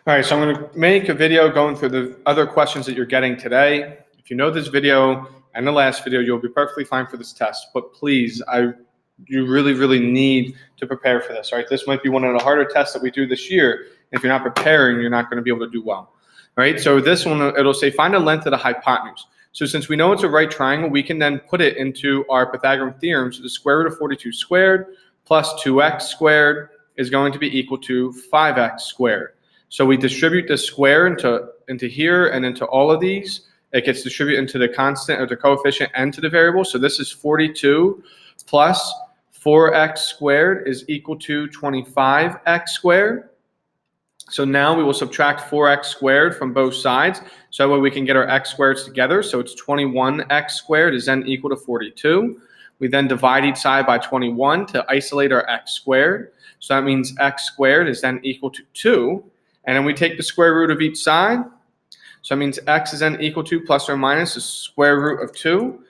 All right, so I'm going to make a video going through the other questions that you're getting today. If you know this video and the last video, you'll be perfectly fine for this test. But please, you really need to prepare for this. All right, this might be one of the harder tests that we do this year. If you're not preparing, you're not going to be able to do well. All right, so this one, it'll say find the length of the hypotenuse. So since we know it's a right triangle, we can then put it into our Pythagorean theorem. So the square root of 42 squared plus 2x squared is going to be equal to 5x squared. So we distribute the square into here and into all of these. It gets distributed into the constant or the coefficient and to the variable. So this is 42 plus 4x squared is equal to 25x squared. So now we will subtract 4x squared from both sides. So that way we can get our x squareds together. So it's 21x squared is then equal to 42. We then divide each side by 21 to isolate our x squared. So that means x squared is then equal to 2. And then we take the square root of each side. So that means x is then equal to plus or minus the square root of 2.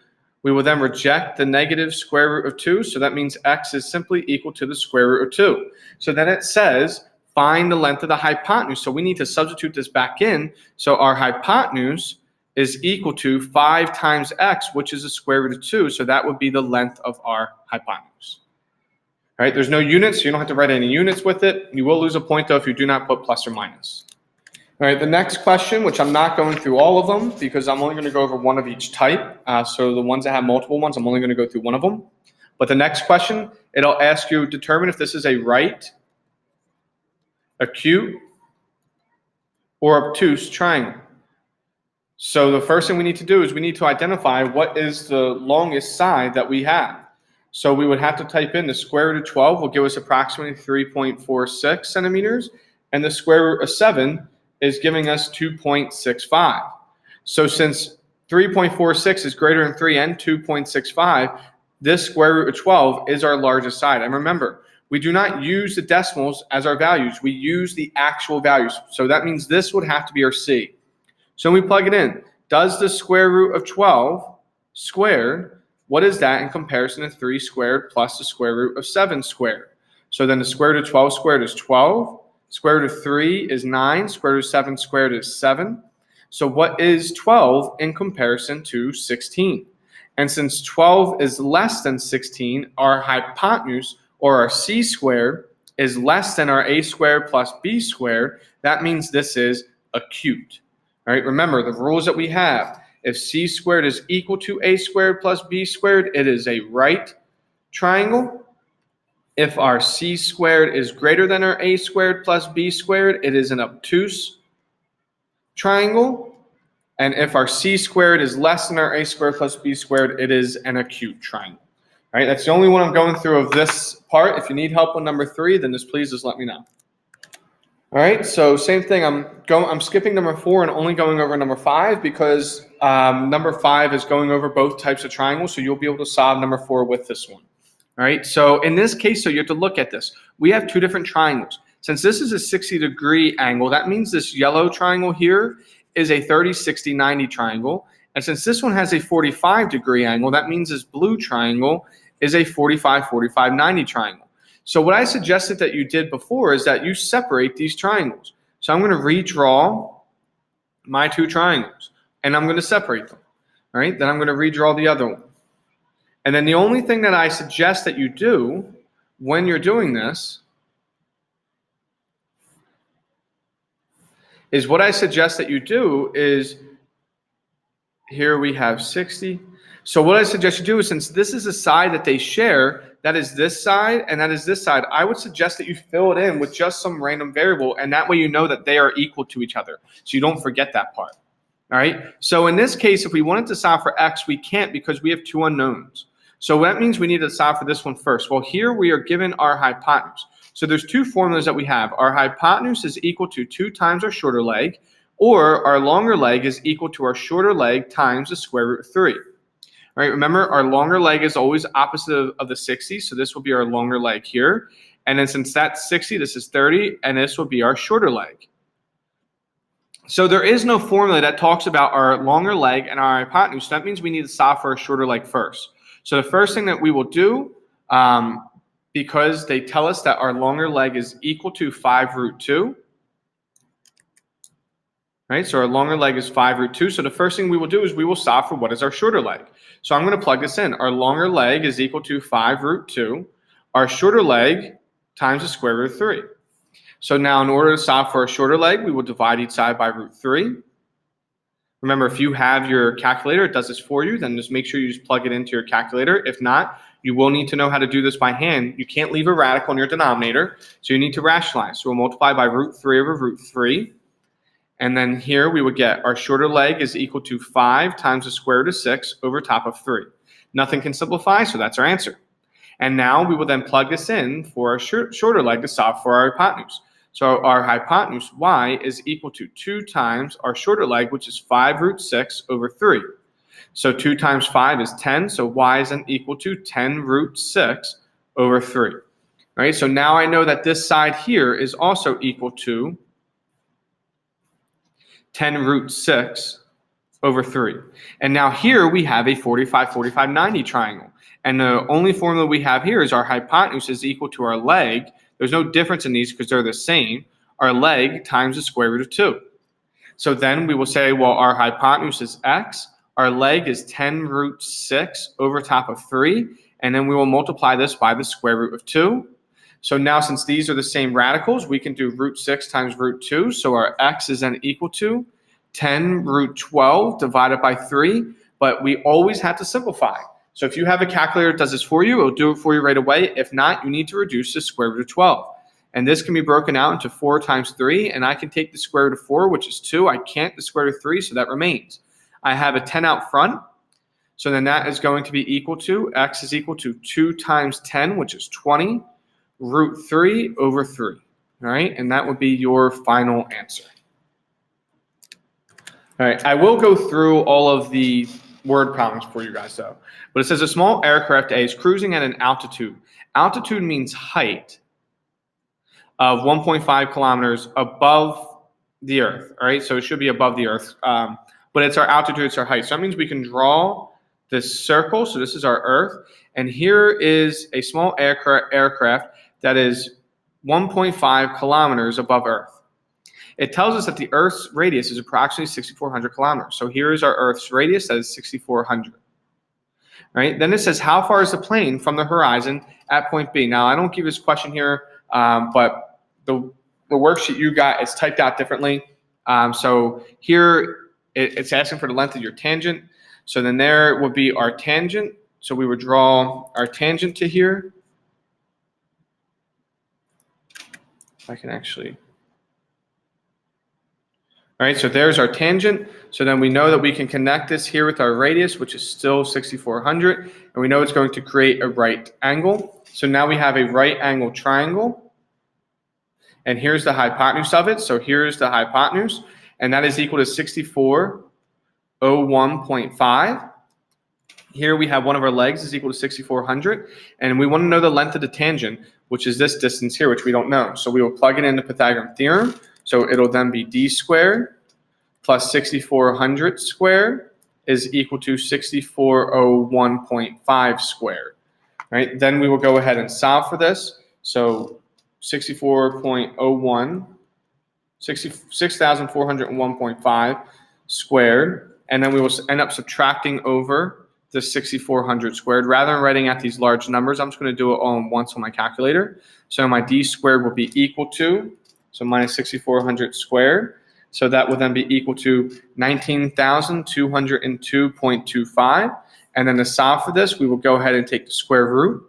We will then reject the negative square root of 2. So that means x is simply equal to the square root of 2. So then it says find the length of the hypotenuse. So we need to substitute this back in. So our hypotenuse is equal to 5 times x, which is the square root of 2. So that would be the length of our hypotenuse. All right, there's no units, so you don't have to write any units with it. You will lose a point, though, if you do not put plus or minus. All right, the next question, which I'm not going through all of them because I'm only going to go over one of each type. So the ones that have multiple ones, I'm only going to go through one of them. But the next question, it'll ask you, determine if this is a right, acute, or obtuse triangle. So the first thing we need to do is we need to identify what is the longest side that we have. So we would have to type in the square root of 12 will give us approximately 3.46 centimeters, and the square root of 7 is giving us 2.65. So since 3.46 is greater than 3 and 2.65, this square root of 12 is our largest side. And remember, we do not use the decimals as our values. We use the actual values. So that means this would have to be our C. So when we plug it in, does the square root of 12 squared, what is that in comparison to 3 squared plus the square root of 7 squared? So then the square root of 12 squared is 12. Square root of 3 is 9. Square root of 7 squared is 7. So what is 12 in comparison to 16? And since 12 is less than 16, our hypotenuse, or our c squared, is less than our a squared plus b squared. That means this is acute. All right, remember the rules that we have. If c squared is equal to a squared plus b squared, it is a right triangle. If our c squared is greater than our a squared plus b squared, it is an obtuse triangle. And if our c squared is less than our a squared plus b squared, it is an acute triangle. All right, that's the only one I'm going through of this part. If you need help with number 3, then please just let me know. All right, so same thing. I'm skipping number 4 and only going over number 5 because number 5 is going over both types of triangles, so you'll be able to solve number 4 with this one. All right, so in this case, so you have to look at this. We have 2 different triangles. Since this is a 60-degree angle, that means this yellow triangle here is a 30, 60, 90 triangle. And since this one has a 45-degree angle, that means this blue triangle is a 45, 45, 90 triangle. So what I suggested that you did before is that you separate these triangles. So I'm going to redraw my 2 triangles, and I'm going to separate them. All right, then I'm going to redraw the other one. And then the only thing that I suggest that you do when you're doing this is what I suggest that you do is, here we have 60. So what I suggest you do is, since this is a side that they share, that is this side and that is this side, I would suggest that you fill it in with just some random variable, and that way you know that they are equal to each other, so you don't forget that part. All right, so in this case, if we wanted to solve for x, we can't because we have 2 unknowns. So that means we need to solve for this one first. Well, here we are given our hypotenuse. So there's 2 formulas that we have. Our hypotenuse is equal to 2 times our shorter leg, or our longer leg is equal to our shorter leg times the square root of 3. All right, remember our longer leg is always opposite of the 60, so this will be our longer leg here. And then since that's 60, this is 30, and this will be our shorter leg. So there is no formula that talks about our longer leg and our hypotenuse. So that means we need to solve for our shorter leg first. So the first thing that we will do, because they tell us that our longer leg is equal to 5 root 2, right? So our longer leg is 5 root 2. So the first thing we will do is we will solve for what is our shorter leg. So I'm going to plug this in. Our longer leg is equal to 5 root 2. Our shorter leg times the square root of 3. So now in order to solve for a shorter leg, we will divide each side by root 3. Remember, if you have your calculator, it does this for you, then just make sure you just plug it into your calculator. If not, you will need to know how to do this by hand. You can't leave a radical in your denominator, so you need to rationalize. So we'll multiply by root 3 over root 3. And then here we would get our shorter leg is equal to 5 times the square root of 6 over top of 3. Nothing can simplify, so that's our answer. And now we will then plug this in for our shorter leg to solve for our hypotenuse. So our hypotenuse, y, is equal to 2 times our shorter leg, which is 5 root 6 over 3. So 2 times 5 is 10, so y is then equal to 10 root 6 over 3. All right, so now I know that this side here is also equal to 10 root 6 over 3. And now here we have a 45, 45, 90 triangle. And the only formula we have here is our hypotenuse is equal to our leg. There's no difference in these because they're the same. Our leg times the square root of 2. So then we will say, well, our hypotenuse is x. Our leg is 10 root 6 over top of 3. And then we will multiply this by the square root of 2. So now since these are the same radicals, we can do root 6 times root 2. So our x is then equal to 10 root 12 divided by 3. But we always have to simplify. So if you have a calculator that does this for you, it'll do it for you right away. If not, you need to reduce the square root of 12. And this can be broken out into 4 times 3. And I can take the square root of 4, which is 2. I can't the square root of 3, so that remains. I have a 10 out front. So then that is going to be equal to, x is equal to 2 times 10, which is 20, root 3 over 3. All right, and that would be your final answer. All right, I will go through all of the word problems for you guys, though. But it says a small aircraft A is cruising at an altitude. Altitude means height of 1.5 kilometers above the Earth. All right, so it should be above the Earth. But it's our altitude, it's our height. So that means we can draw this circle. So this is our Earth. And here is a small aircraft that is 1.5 kilometers above Earth. It tells us that the Earth's radius is approximately 6,400 kilometers. So here is our Earth's radius, that is 6,400. Right? Then it says, how far is the plane from the horizon at point B? Now, I don't give this question here, but the worksheet you got is typed out differently. So here it's asking for the length of your tangent. So then there would be our tangent. So we would draw our tangent to here. If I can actually. All right, so there's our tangent. So then we know that we can connect this here with our radius, which is still 6,400. And we know it's going to create a right angle. So now we have a right angle triangle. And here's the hypotenuse of it. So here's the hypotenuse. And that is equal to 6,401.5. Here we have one of our legs is equal to 6,400. And we want to know the length of the tangent, which is this distance here, which we don't know. So we will plug it into Pythagorean theorem. So it'll then be d squared plus 6,400 squared is equal to 6,401.5 squared. Right? Then we will go ahead and solve for this. So 64.01, 6,401.5 squared. And then we will end up subtracting over the 6,400 squared. Rather than writing out these large numbers, I'm just going to do it all at once on my calculator. So my d squared will be equal to, so minus 6,400 squared. So that will then be equal to 19,202.25. And then to solve for this, we will go ahead and take the square root.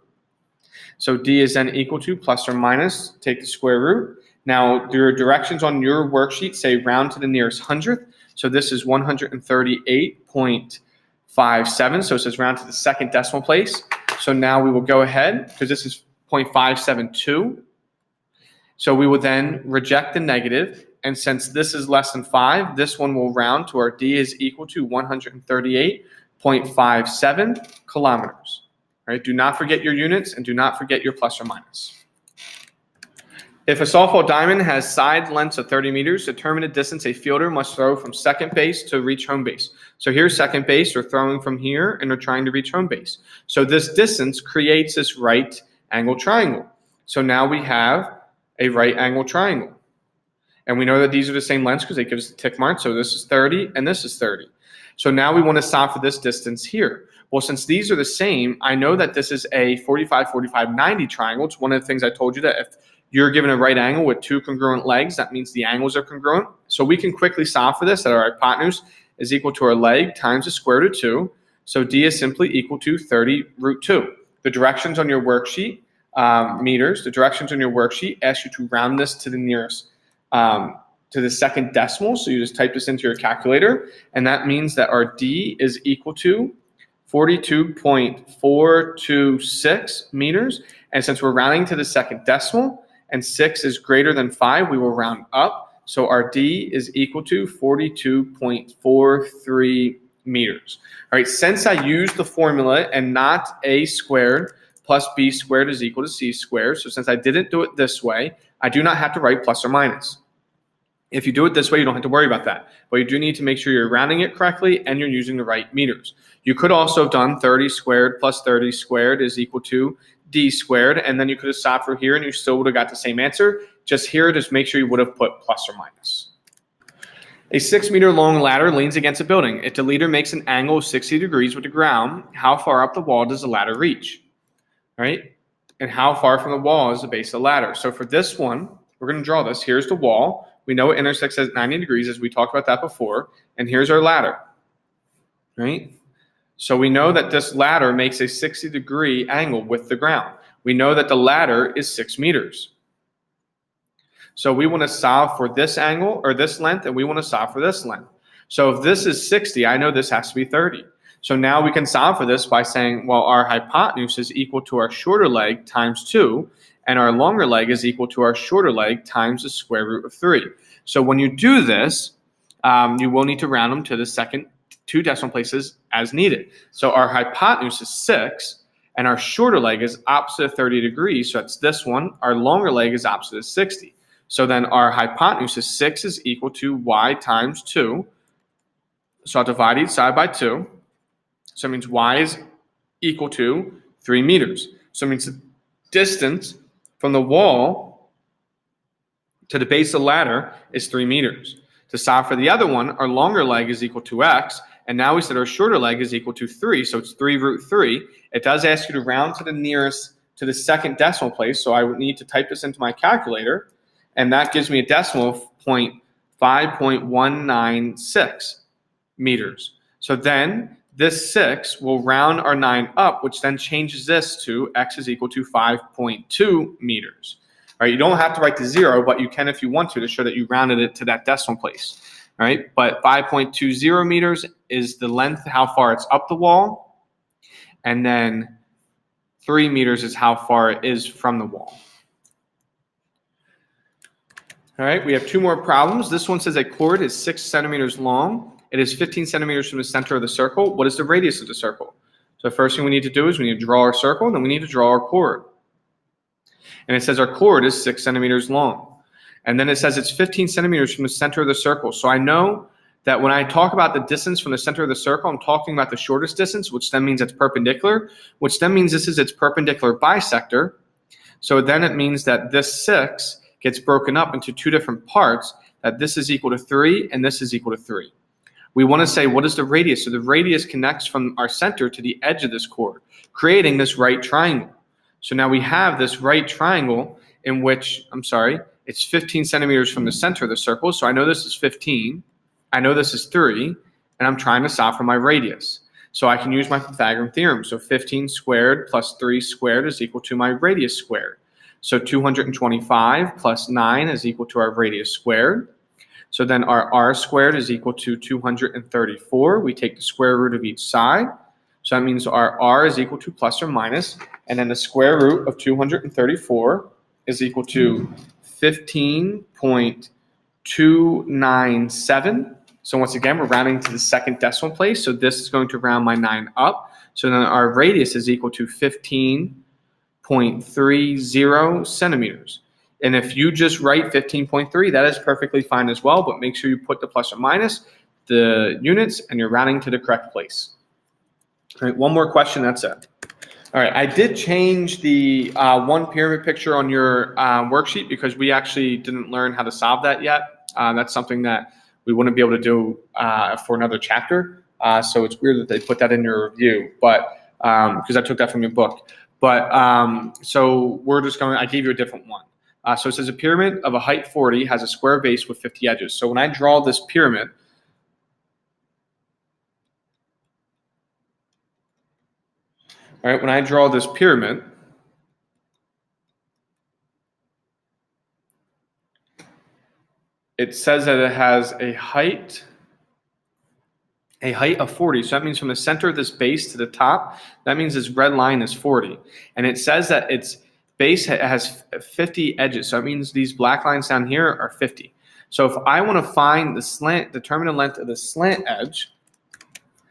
So d is then equal to plus or minus, take the square root. Now, your directions on your worksheet say round to the nearest hundredth. So this is 138.57. So it says round to the second decimal place. So now we will go ahead, because this is 0.572. So we will then reject the negative. And since this is less than 5, this one will round to our d is equal to 138.57 kilometers. Right? Do not forget your units and do not forget your plus or minus. If a softball diamond has side lengths of 30 meters, determine the distance a fielder must throw from second base to reach home base. So here's second base. They're throwing from here and they're trying to reach home base. So this distance creates this right angle triangle. So now we have a right angle triangle. And we know that these are the same lengths because they give us the tick mark. So this is 30 and this is 30. So now we want to solve for this distance here. Well, since these are the same, I know that this is a 45, 45, 90 triangle. It's one of the things I told you that if you're given a right angle with two congruent legs, that means the angles are congruent. So we can quickly solve for this, that our hypotenuse is equal to our leg times the square root of 2. So D is simply equal to 30 root 2. The directions on your worksheet, meters, the directions on your worksheet ask you to round this to the nearest, to the second decimal. So you just type this into your calculator, and that means that our D is equal to 42.426 meters. And since we're rounding to the second decimal and 6 is greater than 5, we will round up. So our D is equal to 42.43 meters. All right, since I used the formula and not a squared plus b squared is equal to c squared, so since I didn't do it this way, I do not have to write plus or minus. If you do it this way, you don't have to worry about that. But you do need to make sure you're rounding it correctly and you're using the right meters. You could also have done 30 squared plus 30 squared is equal to d squared, and then you could have stopped for here and you still would have got the same answer. Just here, just make sure you would have put plus or minus. A 6-meter long ladder leans against a building. If the leader makes an angle of 60 degrees with the ground, how far up the wall does the ladder reach? All right? And how far from the wall is the base of the ladder? So for this one, we're going to draw this. Here's the wall. We know it intersects at 90 degrees, as we talked about that before. And here's our ladder. Right? So we know that this ladder makes a 60-degree angle with the ground. We know that the ladder is 6 meters. So we want to solve for this angle or this length, and we want to solve for this length. So if this is 60, I know this has to be 30. So now we can solve for this by saying, well, our hypotenuse is equal to our shorter leg times 2, and our longer leg is equal to our shorter leg times the square root of 3. So when you do this, you will need to round them to the second 2 decimal places as needed. So our hypotenuse is 6, and our shorter leg is opposite of 30 degrees, so that's this one. Our longer leg is opposite of 60. So then our hypotenuse is 6 is equal to y times 2. So I'll divide each side by 2. So it means y is equal to 3 meters. So it means the distance from the wall to the base of the ladder is 3 meters. To solve for the other one, our longer leg is equal to x. And now we said our shorter leg is equal to 3. So it's 3 root 3. It does ask you to round to the nearest, to the second decimal place. So I would need to type this into my calculator. And that gives me a decimal of 5.196 meters. So then this 6 will round our 9 up, which then changes this to x is equal to 5.2 meters. All right, you don't have to write the 0, but you can if you want to show that you rounded it to that decimal place. All right, but 5.20 meters is the length, how far it's up the wall. And then 3 meters is how far it is from the wall. All right, we have 2 more problems. This one says a chord is 6 centimeters long. It is 15 centimeters from the center of the circle. What is the radius of the circle? So the first thing we need to do is we need to draw our circle, and then we need to draw our chord. And it says our chord is 6 centimeters long. And then it says it's 15 centimeters from the center of the circle. So I know that when I talk about the distance from the center of the circle, I'm talking about the shortest distance, which then means it's perpendicular, which then means this is its perpendicular bisector. So then it means that this 6 gets broken up into 2 different parts, that this is equal to 3 and this is equal to 3. We want to say, what is the radius? So the radius connects from our center to the edge of this chord, creating this right triangle. So now we have this right triangle in which, it's 15 centimeters from the center of the circle. So I know this is 15. I know this is 3. And I'm trying to solve for my radius. So I can use my Pythagorean theorem. So 15 squared plus 3 squared is equal to my radius squared. So 225 plus 9 is equal to our radius squared. So then our r squared is equal to 234. We take the square root of each side. So that means our r is equal to plus or minus. And then the square root of 234 is equal to 15.297. So once again, we're rounding to the second decimal place. So this is going to round my 9 up. So then our radius is equal to 15.30 centimeters. And if you just write 15.3, that is perfectly fine as well, but make sure you put the plus or minus, the units, and you're rounding to the correct place. All right, one more question, that's it. All right, I did change the one pyramid picture on your worksheet because we actually didn't learn how to solve that yet. That's something that we wouldn't be able to do for another chapter. So it's weird that they put that in your review, but because I took that from your book. But so we're just going, I gave you a different one. So it says a pyramid of a height 40 has a square base with 50 edges. So when I draw this pyramid, all right, when I draw this pyramid, it says that it has a height of 40. So that means from the center of this base to the top, that means this red line is 40. And it says that its base has 50 edges. So that means these black lines down here are 50. So if I want to find the slant, determine the length of the slant edge.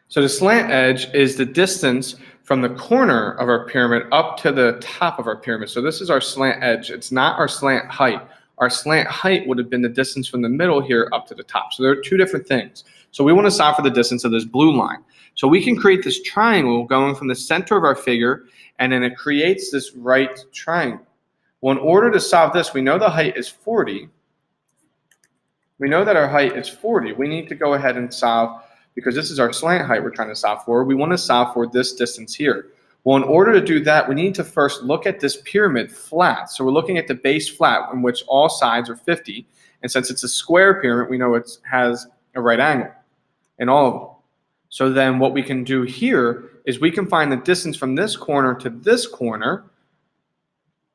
So the slant edge is the distance from the corner of our pyramid up to the top of our pyramid. So this is our slant edge. It's not our slant height. Our slant height would have been the distance from the middle here up to the top. So there are two different things. So we want to solve for the distance of this blue line. So we can create this triangle going from the center of our figure, and then it creates this right triangle. Well, in order to solve this, we know the height is 40. We know that our height is 40. We need to go ahead and solve, because this is our slant height we're trying to solve for. We want to solve for this distance here. Well, in order to do that, we need to first look at this pyramid flat. So we're looking at the base flat in which all sides are 50. And since it's a square pyramid, we know it has a right angle in all of them. So then what we can do here is we can find the distance from this corner to this corner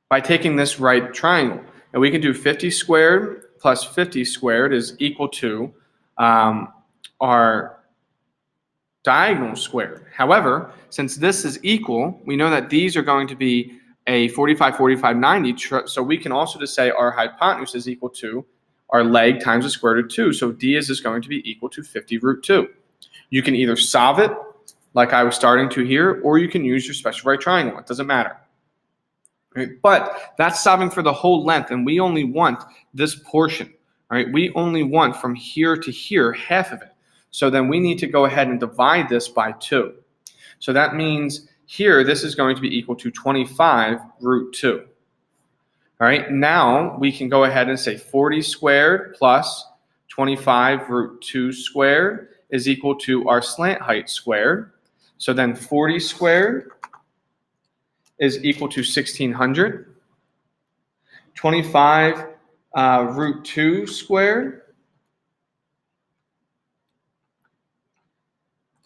by taking this right triangle. And we can do 50 squared plus 50 squared is equal to our diagonal squared. However, since this is equal, we know that these are going to be a 45, 45, 90. So we can also just say our hypotenuse is equal to our leg times the square root of 2. So d is just going to be equal to 50 root 2. You can either solve it like I was starting to here, or you can use your special right triangle. It doesn't matter. Right? But that's solving for the whole length, and we only want this portion. Right? We only want from here to here half of it. So then we need to go ahead and divide this by 2. So that means here this is going to be equal to 25 root 2. All right, now we can go ahead and say 40 squared plus 25 root 2 squared is equal to our slant height squared. So then 40 squared is equal to 1600. 25 root 2 squared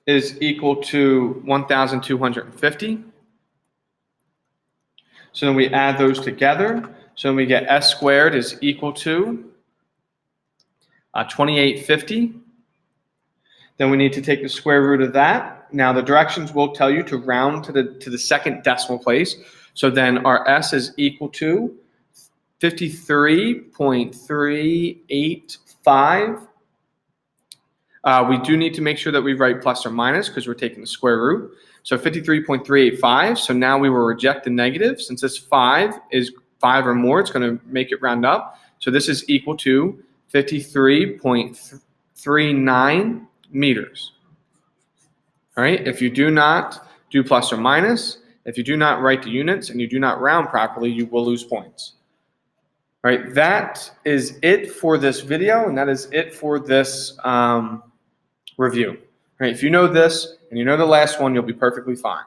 is equal to 1,250. So then we add those together. So then we get s squared is equal to 2850. Then we need to take the square root of that. Now the directions will tell you to round to the second decimal place. So then our s is equal to 53.385. We do need to make sure that we write plus or minus because we're taking the square root. So 53.385. So now we will reject the negative. Since this 5 is 5 or more, it's going to make it round up. So this is equal to 53.39 meters. All right. If you do not do plus or minus, if you do not write the units and you do not round properly, you will lose points. All right. That is it for this video, and that is it for this review. All right, if you know this and you know the last one, you'll be perfectly fine.